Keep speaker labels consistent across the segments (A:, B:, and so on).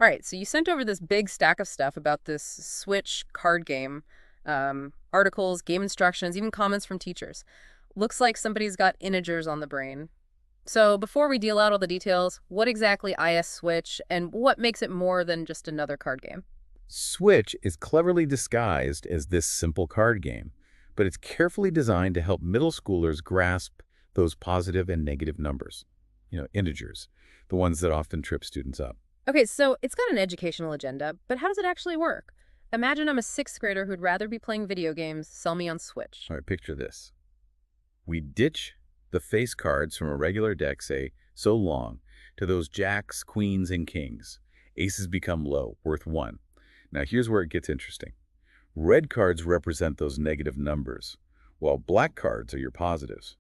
A: All right, so you sent over this big stack of stuff about this Switch card game, articles, game instructions, even comments from teachers. Looks like somebody's got integers on the brain. So before we deal out all the details, what exactly is Switch and what makes it more than just another card game?
B: Switch is cleverly disguised as this simple card game, but it's carefully designed to help middle schoolers grasp those positive and negative numbers, integers, the ones that often trip students up.
A: Okay, so it's got an educational agenda, but how does it actually work? Imagine I'm a sixth grader who'd rather be playing video games. Sell me on Switch.
B: All right, picture this. We ditch the face cards from a regular deck, say, so long, to those jacks, queens, and kings. Aces become low, worth 1. Now here's where it gets interesting. Red cards represent those negative numbers, while black cards are your positives.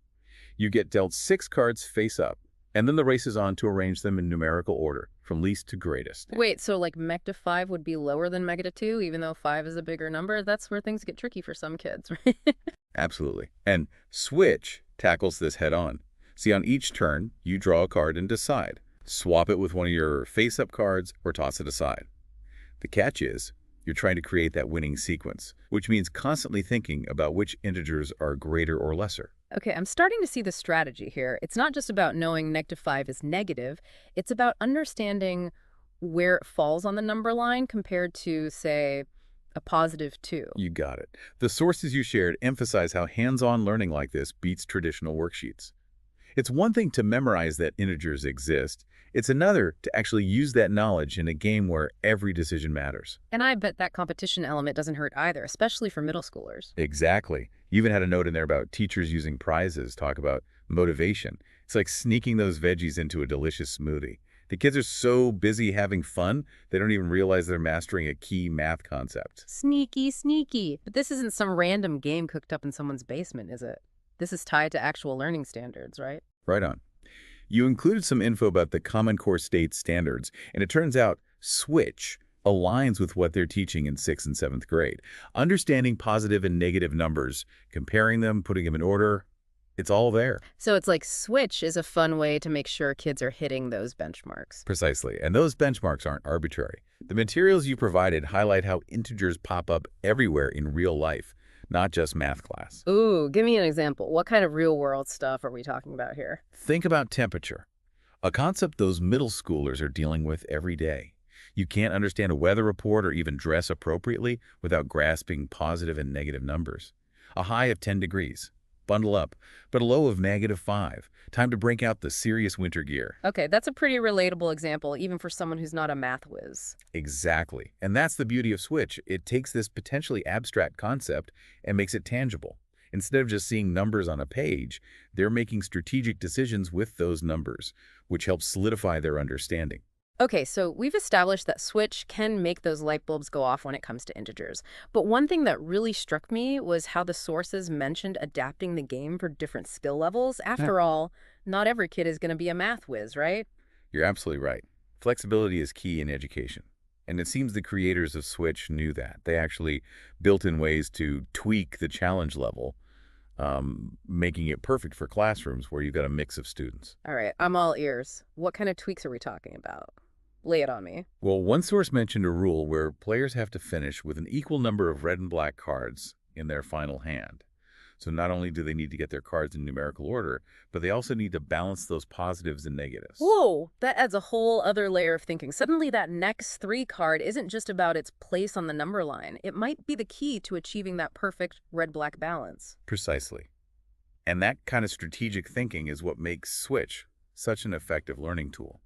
B: You get dealt 6 cards face up, and then the race is on to arrange them in numerical order, from least to greatest.
A: Wait, so like Mech to 5 would be lower than Mega to 2, even though 5 is a bigger number? That's where things get tricky for some kids, right?
B: Absolutely. And Switch tackles this head on. See, on each turn, you draw a card and decide. Swap it with one of your face-up cards or toss it aside. The catch is, you're trying to create that winning sequence, which means constantly thinking about which integers are greater or lesser.
A: Okay, I'm starting to see the strategy here. It's not just about knowing negative 5 is negative. It's about understanding where it falls on the number line compared to, say, a positive 2.
B: You got it. The sources you shared emphasize how hands-on learning like this beats traditional worksheets. It's one thing to memorize that integers exist. It's another to actually use that knowledge in a game where every decision matters.
A: And I bet that competition element doesn't hurt either, especially for middle schoolers.
B: Exactly. You even had a note in there about teachers using prizes, talk about motivation. It's like sneaking those veggies into a delicious smoothie. The kids are so busy having fun, they don't even realize they're mastering a key math concept.
A: Sneaky, sneaky. But this isn't some random game cooked up in someone's basement, is it? This is tied to actual learning standards, right?
B: Right on. You included some info about the Common Core State standards, and it turns out Switch aligns with what they're teaching in 6th and 7th grade. Understanding positive and negative numbers, comparing them, putting them in order, it's all there.
A: So it's like Switch is a fun way to make sure kids are hitting those benchmarks.
B: Precisely. And those benchmarks aren't arbitrary. The materials you provided highlight how integers pop up everywhere in real life, not just math class.
A: Ooh, give me an example. What kind of real-world stuff are we talking about here?
B: Think about temperature, a concept those middle schoolers are dealing with every day. You can't understand a weather report or even dress appropriately without grasping positive and negative numbers. A high of 10 degrees. Bundle up, but a low of -5. Time to break out the serious winter gear.
A: Okay, that's a pretty relatable example, even for someone who's not a math whiz.
B: Exactly. And that's the beauty of Switch. It takes this potentially abstract concept and makes it tangible. Instead of just seeing numbers on a page, they're making strategic decisions with those numbers, which helps solidify their understanding.
A: Okay, so we've established that Switch can make those light bulbs go off when it comes to integers. But one thing that really struck me was how the sources mentioned adapting the game for different skill levels. After all, not every kid is going to be a math whiz, right?
B: You're absolutely right. Flexibility is key in education. And it seems the creators of Switch knew that. They actually built in ways to tweak the challenge level, making it perfect for classrooms where you've got a mix of students.
A: All right, I'm all ears. What kind of tweaks are we talking about? Lay it on me.
B: Well, one source mentioned a rule where players have to finish with an equal number of red and black cards in their final hand. So not only do they need to get their cards in numerical order, but they also need to balance those positives and negatives.
A: Whoa, that adds a whole other layer of thinking. Suddenly that next 3 card isn't just about its place on the number line. It might be the key to achieving that perfect red-black balance.
B: Precisely. And that kind of strategic thinking is what makes Switch such an effective learning tool.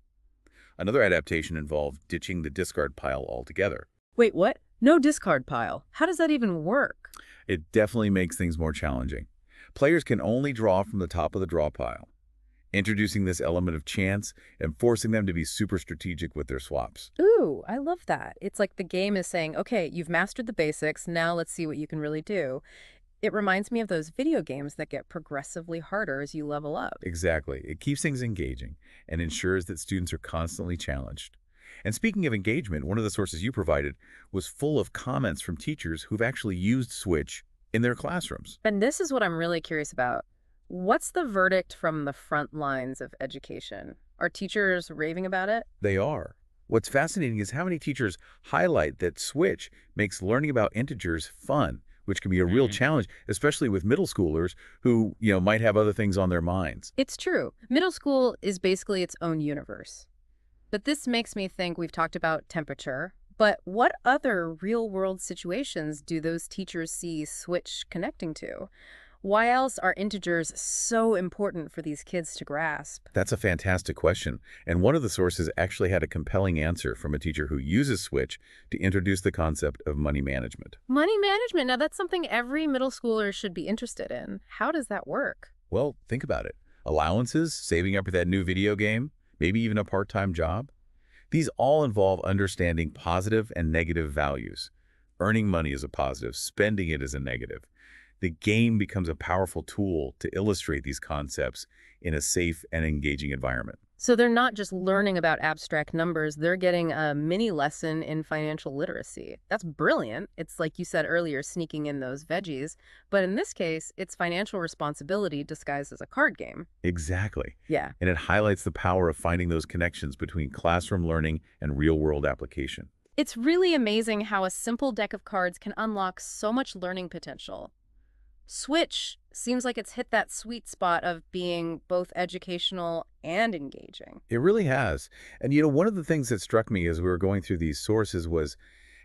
B: Another adaptation involved ditching the discard pile altogether.
A: Wait, what? No discard pile. How does that even work?
B: It definitely makes things more challenging. Players can only draw from the top of the draw pile, introducing this element of chance and forcing them to be super strategic with their swaps.
A: Ooh, I love that. It's like the game is saying, okay, you've mastered the basics, now let's see what you can really do. It reminds me of those video games that get progressively harder as you level up.
B: Exactly. It keeps things engaging and ensures that students are constantly challenged. And speaking of engagement, one of the sources you provided was full of comments from teachers who've actually used Switch in their classrooms.
A: And this is what I'm really curious about. What's the verdict from the front lines of education? Are teachers raving about it?
B: They are. What's fascinating is how many teachers highlight that switch makes learning about integers fun, which can be a real
C: Hmm.
B: challenge, especially with middle schoolers who might have other things on their minds.
A: It's true. Middle school is basically its own universe. But this makes me think we've talked about temperature, but what other real-world situations do those teachers see switch connecting to? Why else are integers so important for these kids to grasp?
B: That's a fantastic question. And one of the sources actually had a compelling answer from a teacher who uses switch to introduce the concept of money management.
A: Money management. Now, that's something every middle schooler should be interested in. How does that work?
B: Well, think about it. Allowances, saving up for that new video game, maybe even a part-time job. These all involve understanding positive and negative values. Earning money is a positive, spending it is a negative. The game becomes a powerful tool to illustrate these concepts in a safe and engaging environment.
A: So they're not just learning about abstract numbers, they're getting a mini lesson in financial literacy. That's brilliant. It's like you said earlier, sneaking in those veggies. But in this case, it's financial responsibility disguised as a card game.
B: Exactly.
A: Yeah.
B: And it highlights the power of finding those connections between classroom learning and real-world application.
A: It's really amazing how a simple deck of cards can unlock so much learning potential. Switch seems like it's hit that sweet spot of being both educational and engaging.
B: It really has. And one of the things that struck me as we were going through these sources was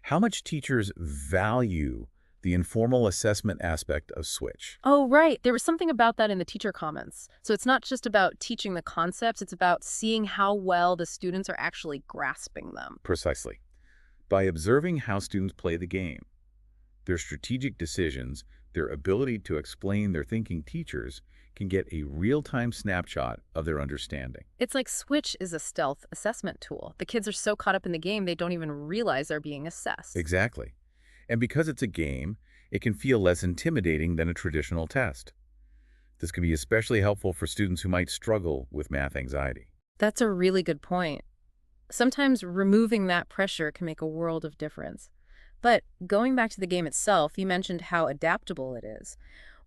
B: how much teachers value the informal assessment aspect of Switch.
A: Oh, right. There was something about that in the teacher comments. So it's not just about teaching the concepts, it's about seeing how well the students are actually grasping them.
B: Precisely. By observing how students play the game, their strategic decisions, their ability to explain their thinking teachers can get a real-time snapshot of their understanding.
A: It's like Switch is a stealth assessment tool. The kids are so caught up in the game, they don't even realize they're being assessed.
B: Exactly. And because it's a game, it can feel less intimidating than a traditional test. This can be especially helpful for students who might struggle with math anxiety.
A: That's a really good point. Sometimes removing that pressure can make a world of difference. But going back to the game itself, you mentioned how adaptable it is.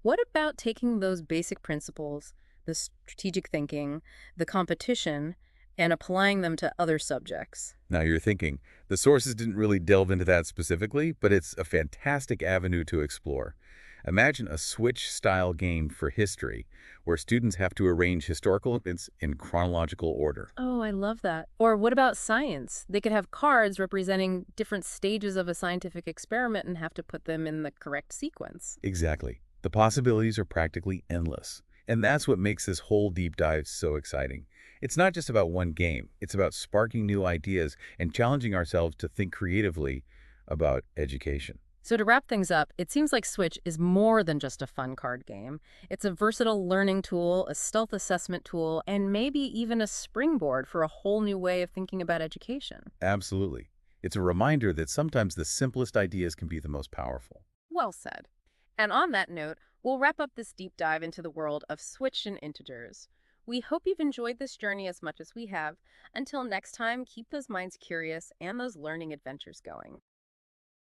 A: What about taking those basic principles, the strategic thinking, the competition, and applying them to other subjects?
B: Now you're thinking, the sources didn't really delve into that specifically, but it's a fantastic avenue to explore. Imagine a switch-style game for history, where students have to arrange historical events in chronological order.
A: Oh, I love that. Or what about science? They could have cards representing different stages of a scientific experiment and have to put them in the correct sequence.
B: Exactly. The possibilities are practically endless. And that's what makes this whole deep dive so exciting. It's not just about one game. It's about sparking new ideas and challenging ourselves to think creatively about education.
A: So to wrap things up, it seems like Switch is more than just a fun card game. It's a versatile learning tool, a stealth assessment tool, and maybe even a springboard for a whole new way of thinking about education.
B: Absolutely. It's a reminder that sometimes the simplest ideas can be the most powerful.
A: Well said. And on that note, we'll wrap up this deep dive into the world of Switch and integers. We hope you've enjoyed this journey as much as we have. Until next time, keep those minds curious and those learning adventures going.